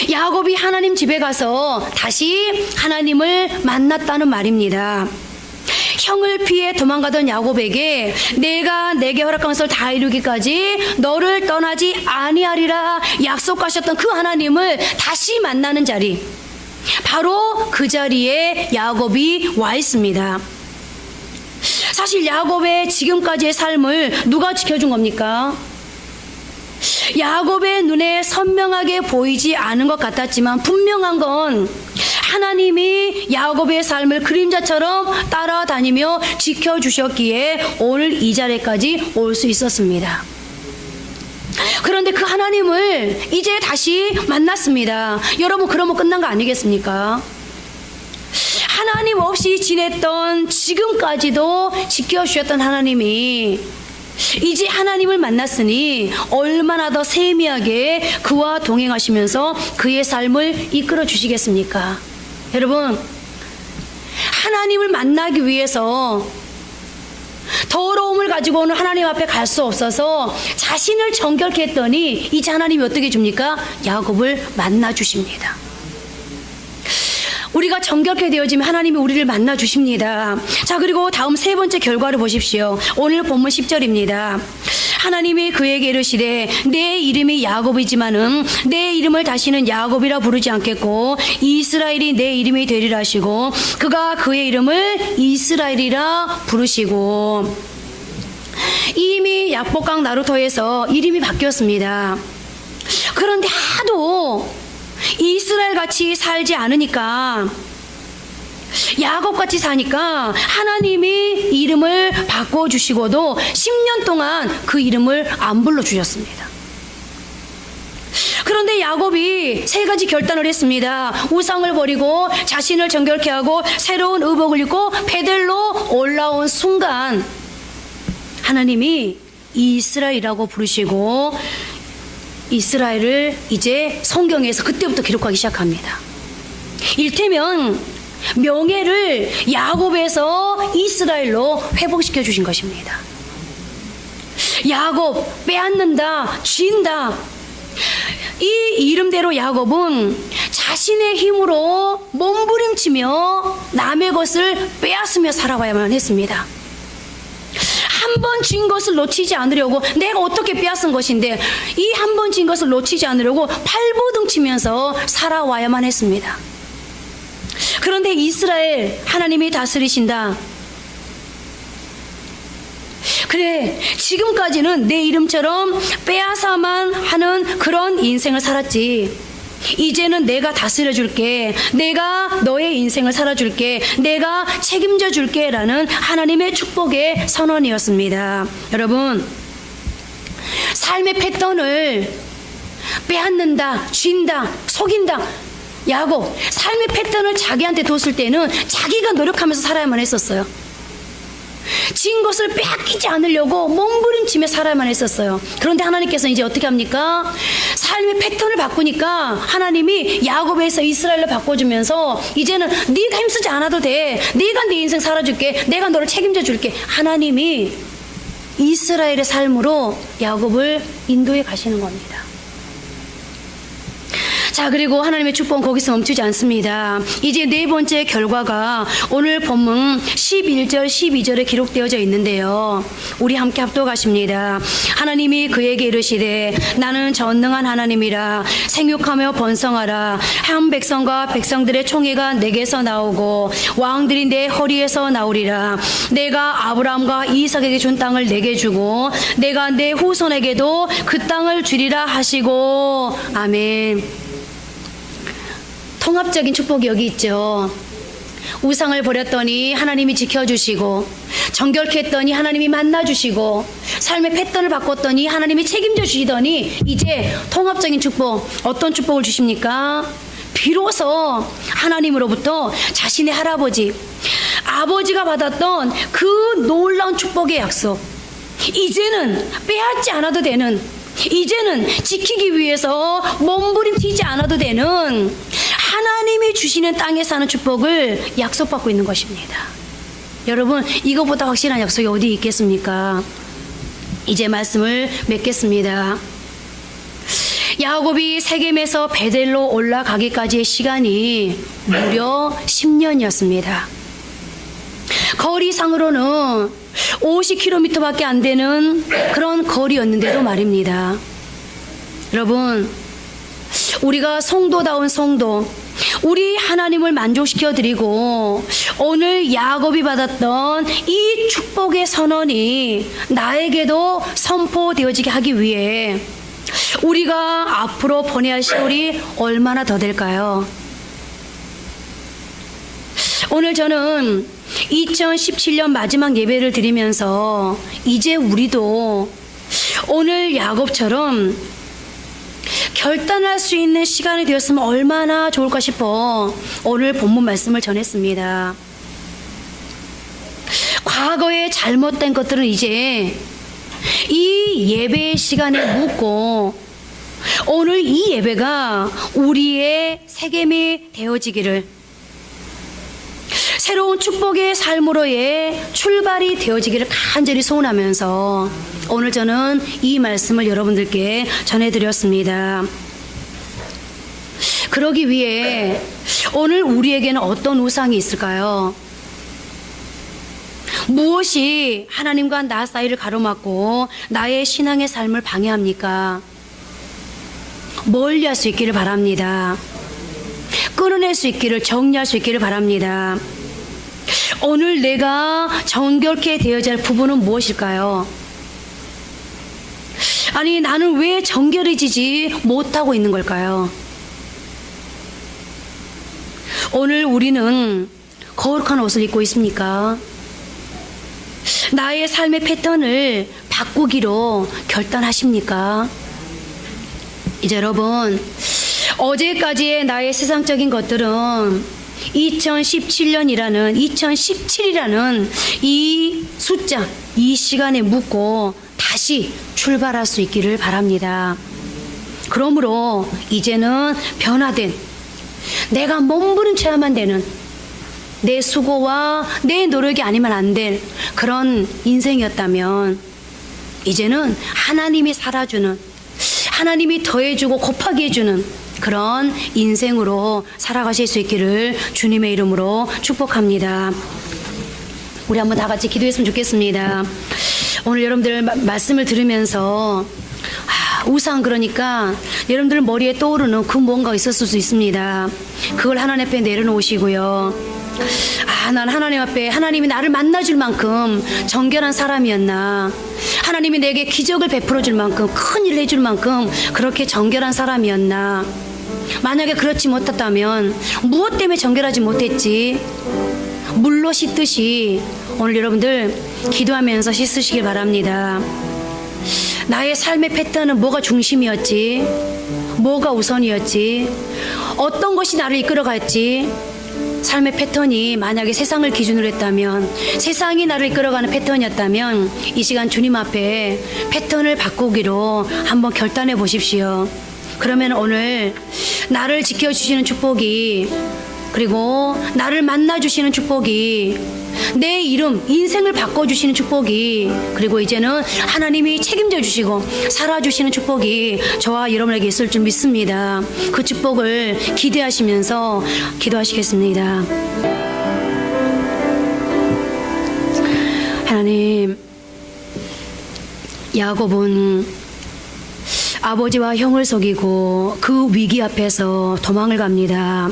야곱이 하나님 집에 가서 다시 하나님을 만났다는 말입니다. 형을 피해 도망가던 야곱에게 내가 내게 허락한 것을 다 이루기까지 너를 떠나지 아니하리라 약속하셨던 그 하나님을 다시 만나는 자리, 바로 그 자리에 야곱이 와 있습니다. 사실 야곱의 지금까지의 삶을 누가 지켜준 겁니까? 야곱의 눈에 선명하게 보이지 않은 것 같았지만 분명한 건 하나님이 야곱의 삶을 그림자처럼 따라다니며 지켜주셨기에 오늘 이 자리까지 올 수 있었습니다. 그런데 그 하나님을 이제 다시 만났습니다. 여러분, 그러면 끝난 거 아니겠습니까? 하나님 없이 지냈던, 지금까지도 지켜주셨던 하나님이 이제 하나님을 만났으니 얼마나 더 세미하게 그와 동행하시면서 그의 삶을 이끌어 주시겠습니까? 여러분, 하나님을 만나기 위해서 더러움을 가지고 오늘 하나님 앞에 갈 수 없어서 자신을 정결케 했더니 이제 하나님이 어떻게 줍니까? 야곱을 만나 주십니다. 우리가 정결케 되어지면 하나님이 우리를 만나 주십니다. 자, 그리고 다음 세 번째 결과를 보십시오. 오늘 본문 10절입니다. 하나님이 그에게 이르시되 내 이름이 야곱이지만은 내 이름을 다시는 야곱이라 부르지 않겠고 이스라엘이 내 이름이 되리라 하시고 그가 그의 이름을 이스라엘이라 부르시고. 이미 약복강 나루터에서 이름이 바뀌었습니다. 그런데 하도 이스라엘 같이 살지 않으니까, 야곱 같이 사니까 하나님이 이름을 바꿔주시고도 10년 동안 그 이름을 안 불러주셨습니다. 그런데 야곱이 세 가지 결단을 했습니다. 우상을 버리고 자신을 정결케 하고 새로운 의복을 입고 베델로 올라온 순간 하나님이 이스라엘이라고 부르시고 이스라엘을 이제 성경에서 그때부터 기록하기 시작합니다. 일테면 명예를 야곱에서 이스라엘로 회복시켜 주신 것입니다. 야곱 빼앗는다, 쥔다. 이 이름대로 야곱은 자신의 힘으로 몸부림치며 남의 것을 빼앗으며 살아와야만 했습니다. 한 번 쥔 것을 놓치지 않으려고, 내가 어떻게 빼앗은 것인데 이 한 번 쥔 것을 놓치지 않으려고 발버둥치면서 살아와야만 했습니다. 그런데 이스라엘 하나님이 다스리신다. 그래, 지금까지는 내 이름처럼 빼앗아만 하는 그런 인생을 살았지. 이제는 내가 다스려 줄게. 내가 너의 인생을 살아줄게. 내가 책임져 줄게. 라는 하나님의 축복의 선언이었습니다. 여러분, 삶의 패턴을 빼앗는다, 쥔다, 속인다. 야곱, 삶의 패턴을 자기한테 뒀을 때는 자기가 노력하면서 살아야만 했었어요. 진 것을 빼앗기지 않으려고 몸부림치며 살아야만 했었어요. 그런데 하나님께서 이제 어떻게 합니까? 삶의 패턴을 바꾸니까 하나님이 야곱에서 이스라엘로 바꿔주면서 이제는 네가 힘쓰지 않아도 돼. 네가 네 인생 살아줄게. 내가 너를 책임져 줄게. 하나님이 이스라엘의 삶으로 야곱을 인도해 가시는 겁니다. 자, 그리고 하나님의 축복은 거기서 멈추지 않습니다. 이제 네 번째 결과가 오늘 본문 11절 12절에 기록되어져 있는데요. 우리 함께 합독하십니다. 하나님이 그에게 이르시되 나는 전능한 하나님이라. 생육하며 번성하라. 한 백성과 백성들의 총회가 내게서 나오고 왕들이 내 허리에서 나오리라. 내가 아브라함과 이삭에게 준 땅을 내게 주고 내가 내 후손에게도 그 땅을 주리라 하시고. 아멘. 통합적인 축복이 여기 있죠. 우상을 버렸더니 하나님이 지켜주시고, 정결케 했더니 하나님이 만나주시고, 삶의 패턴을 바꿨더니 하나님이 책임져 주시더니 이제 통합적인 축복, 어떤 축복을 주십니까? 비로소 하나님으로부터 자신의 할아버지, 아버지가 받았던 그 놀라운 축복의 약속, 이제는 빼앗지 않아도 되는, 이제는 지키기 위해서 몸부림치지 않아도 되는 하나님이 주시는 땅에 사는 축복을 약속받고 있는 것입니다. 여러분, 이거보다 확실한 약속이 어디 있겠습니까? 이제 말씀을 맺겠습니다. 야곱이 세겜에서 베델로 올라가기까지의 시간이 무려 10년이었습니다. 거리상으로는 50km밖에 안 되는 그런 거리였는데도 말입니다. 여러분, 우리가 성도다운 성도, 우리 하나님을 만족시켜 드리고 오늘 야곱이 받았던 이 축복의 선언이 나에게도 선포되어지게 하기 위해 우리가 앞으로 보내야 할 시간이 얼마나 더 될까요? 오늘 저는 2017년 마지막 예배를 드리면서 이제 우리도 오늘 야곱처럼 결단할 수 있는 시간이 되었으면 얼마나 좋을까 싶어 오늘 본문 말씀을 전했습니다. 과거에 잘못된 것들은 이제 이 예배의 시간에 묻고 오늘 이 예배가 우리의 세겜이 되어지기를, 새로운 축복의 삶으로의 출발이 되어지기를 간절히 소원하면서 오늘 저는 이 말씀을 여러분들께 전해드렸습니다. 그러기 위해 오늘 우리에게는 어떤 우상이 있을까요? 무엇이 하나님과 나 사이를 가로막고 나의 신앙의 삶을 방해합니까? 멀리할 수 있기를 바랍니다. 끊어낼 수 있기를, 정리할 수 있기를 바랍니다. 오늘 내가 정결케 되어야 할 부분은 무엇일까요? 아니, 나는 왜 정결해지지 못하고 있는 걸까요? 오늘 우리는 거룩한 옷을 입고 있습니까? 나의 삶의 패턴을 바꾸기로 결단하십니까? 이제 여러분, 어제까지의 나의 세상적인 것들은 2017이라는 이 숫자, 이 시간에 묻고 다시 출발할 수 있기를 바랍니다. 그러므로 이제는 변화된, 내가 몸부림쳐야만 되는, 내 수고와 내 노력이 아니면 안 될 그런 인생이었다면 이제는 하나님이 살아주는, 하나님이 더해주고 곱하기 해주는 그런 인생으로 살아가실 수 있기를 주님의 이름으로 축복합니다. 우리 한번 다 같이 기도했으면 좋겠습니다. 오늘 여러분들 말씀을 들으면서 우상, 그러니까 여러분들 머리에 떠오르는 그 뭔가 있었을 수 있습니다. 그걸 하나님 앞에 내려놓으시고요. 난 하나님 앞에 하나님이 나를 만나줄 만큼 정결한 사람이었나, 하나님이 내게 기적을 베풀어 줄 만큼, 큰 일을 해줄 만큼 그렇게 정결한 사람이었나, 만약에 그렇지 못했다면 무엇 때문에 정결하지 못했지, 물로 씻듯이 오늘 여러분들 기도하면서 씻으시길 바랍니다. 나의 삶의 패턴은 뭐가 중심이었지, 뭐가 우선이었지, 어떤 것이 나를 이끌어갔지. 삶의 패턴이 만약에 세상을 기준으로 했다면, 세상이 나를 이끌어가는 패턴이었다면 이 시간 주님 앞에 패턴을 바꾸기로 한번 결단해 보십시오. 그러면 오늘 나를 지켜주시는 축복이, 그리고 나를 만나주시는 축복이, 내 이름, 인생을 바꿔주시는 축복이, 그리고 이제는 하나님이 책임져 주시고 살아주시는 축복이 저와 여러분에게 있을 줄 믿습니다. 그 축복을 기대하시면서 기도하시겠습니다. 하나님, 야곱은 아버지와 형을 속이고 그 위기 앞에서 도망을 갑니다.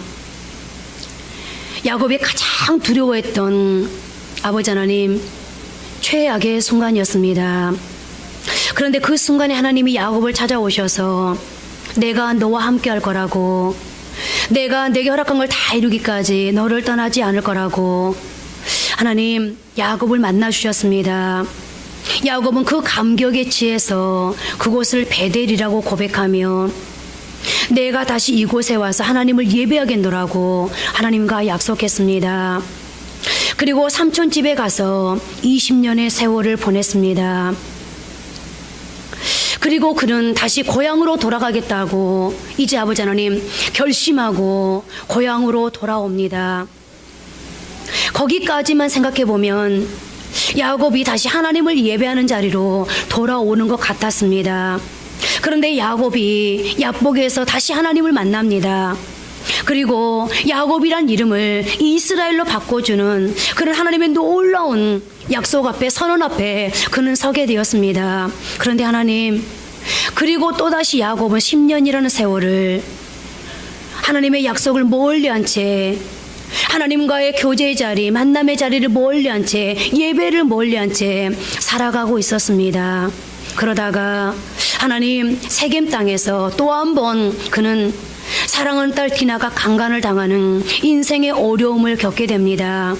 야곱이 가장 두려워했던 아버지 하나님, 최악의 순간이었습니다. 그런데 그 순간에 하나님이 야곱을 찾아오셔서 내가 너와 함께 할 거라고, 내가 내게 허락한 걸 다 이루기까지 너를 떠나지 않을 거라고 하나님 야곱을 만나 주셨습니다. 야곱은 그 감격에 취해서 그곳을 베델이라고 고백하며 내가 다시 이곳에 와서 하나님을 예배하겠노라고 하나님과 약속했습니다. 그리고 삼촌 집에 가서 20년의 세월을 보냈습니다. 그리고 그는 다시 고향으로 돌아가겠다고 이제 아버지 하나님 결심하고 고향으로 돌아옵니다. 거기까지만 생각해 보면 야곱이 다시 하나님을 예배하는 자리로 돌아오는 것 같았습니다. 그런데 야곱이 야복에서 다시 하나님을 만납니다. 그리고 야곱이란 이름을 이스라엘로 바꿔주는 그런 하나님의 놀라운 약속 앞에, 선언 앞에 그는 서게 되었습니다. 그런데 하나님, 그리고 또다시 야곱은 10년이라는 세월을 하나님의 약속을 멀리한 채, 하나님과의 교제의 자리, 만남의 자리를 멀리한 채, 예배를 멀리한 채 살아가고 있었습니다. 그러다가 하나님 세겜 땅에서 또 한 번 그는 사랑하는 딸 디나가 강간을 당하는 인생의 어려움을 겪게 됩니다.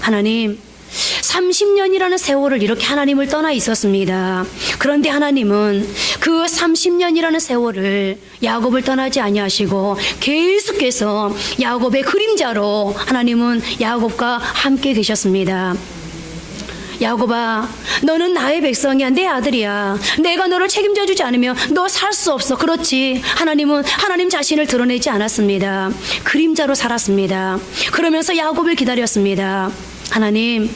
하나님, 30년이라는 세월을 이렇게 하나님을 떠나 있었습니다. 그런데 하나님은 그 30년이라는 세월을 야곱을 떠나지 아니하시고 계속해서 야곱의 그림자로 하나님은 야곱과 함께 계셨습니다. 야곱아, 너는 나의 백성이야, 내 아들이야. 내가 너를 책임져 주지 않으면 너 살 수 없어. 그렇지. 하나님은 하나님 자신을 드러내지 않았습니다. 그림자로 살았습니다. 그러면서 야곱을 기다렸습니다. 하나님,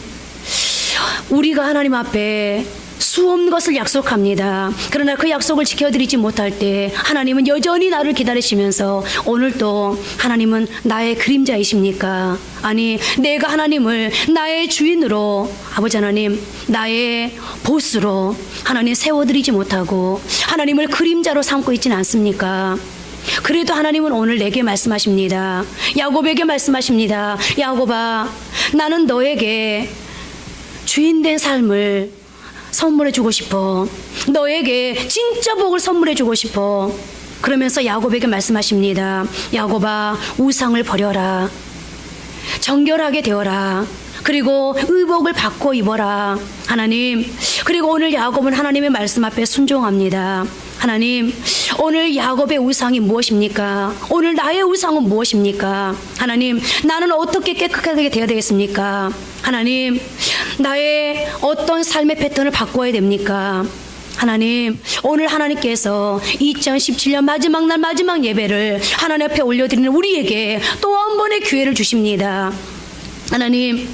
우리가 하나님 앞에 수없는 것을 약속합니다. 그러나 그 약속을 지켜드리지 못할 때 하나님은 여전히 나를 기다리시면서 오늘도 하나님은 나의 그림자이십니까? 아니, 내가 하나님을 나의 주인으로, 아버지 하나님, 나의 보스로 하나님 세워드리지 못하고 하나님을 그림자로 삼고 있지는 않습니까? 그래도 하나님은 오늘 내게 말씀하십니다. 야곱에게 말씀하십니다. 야곱아, 나는 너에게 주인된 삶을 선물해 주고 싶어. 너에게 진짜 복을 선물해 주고 싶어. 그러면서 야곱에게 말씀하십니다. 야곱아, 우상을 버려라. 정결하게 되어라. 그리고 의복을 바꿔 입어라. 하나님, 그리고 오늘 야곱은 하나님의 말씀 앞에 순종합니다. 하나님, 오늘 야곱의 우상이 무엇입니까? 오늘 나의 우상은 무엇입니까? 하나님, 나는 어떻게 깨끗하게 되어야 되겠습니까? 하나님, 나의 어떤 삶의 패턴을 바꿔야 됩니까? 하나님, 오늘 하나님께서 2017년 마지막 날 마지막 예배를 하나님 앞에 올려드리는 우리에게 또 한 번의 기회를 주십니다. 하나님,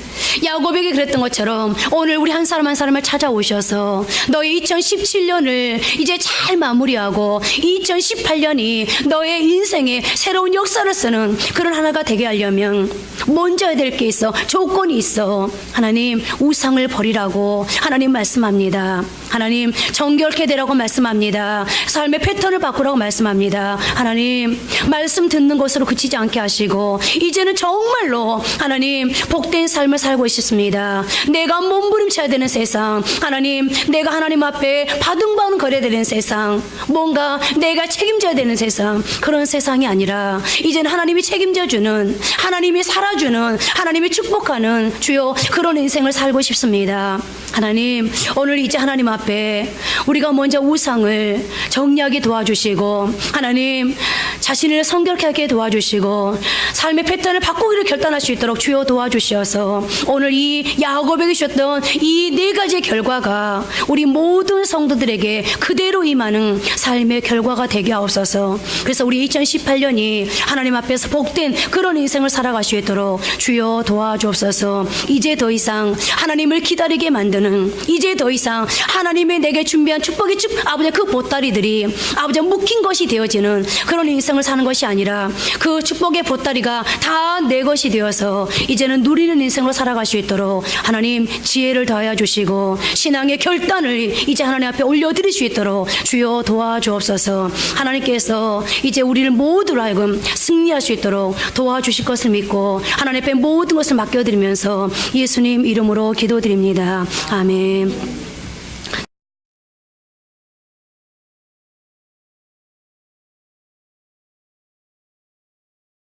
야곱에게 그랬던 것처럼 오늘 우리 한 사람 한 사람을 찾아오셔서 너의 2017년을 이제 잘 마무리하고 2018년이 너의 인생의 새로운 역사를 쓰는 그런 하나가 되게 하려면 먼저 해야 될 게 있어. 조건이 있어. 하나님, 우상을 버리라고 하나님 말씀합니다. 하나님, 정결케 되라고 말씀합니다. 삶의 패턴을 바꾸라고 말씀합니다. 하나님, 말씀 듣는 것으로 그치지 않게 하시고 이제는 정말로 하나님 복된 삶을 살고 있습니다. 내가 몸부림쳐야 되는 세상, 하나님, 내가 하나님 앞에 바둥바둥 거려야 되는 세상, 뭔가 내가 책임져야 되는 세상, 그런 세상이 아니라 이제는 하나님이 책임져주는, 하나님이 살아주는, 하나님이 축복하는 주여 그런 인생을 살고 싶습니다. 하나님, 오늘 이제 하나님 앞에 우리가 먼저 우상을 정리하게 도와주시고 하나님 자신을 성결케 하게 도와주시고 삶의 패턴을 바꾸기를 결단할 수 있도록 주여 도와주셔서 오늘 이 야곱에게 주셨던 이 네 가지의 결과가 우리 모든 성도들에게 그대로 임하는 삶의 결과가 되게 하옵소서. 그래서 우리 2018년이 하나님 앞에서 복된 그런 인생을 살아갈 수 있도록 주여 도와주옵소서. 이제 더 이상 하나님을 기다리게 만드는, 이제 더 이상 하나님이 내게 준비한 축복의 아버지 그 보따리들이 아버지 묶인 것이 되어지는 그런 인생을 사는 것이 아니라 그 축복의 보따리가 다 내 것이 되어서 이제는 누리는 인생으로 살아갈 수 있도록 하나님 지혜를 더하여 주시고 신앙의 결단을 이제 하나님 앞에 올려드릴 수 있도록 주여 도와주옵소서. 하나님께서 이제 우리를 모두로 하여금 승리할 수 있도록 도와주실 것을 믿고 하나님 앞에 모든 것을 맡겨드리면서 예수님 이름으로 기도드립니다. 아멘.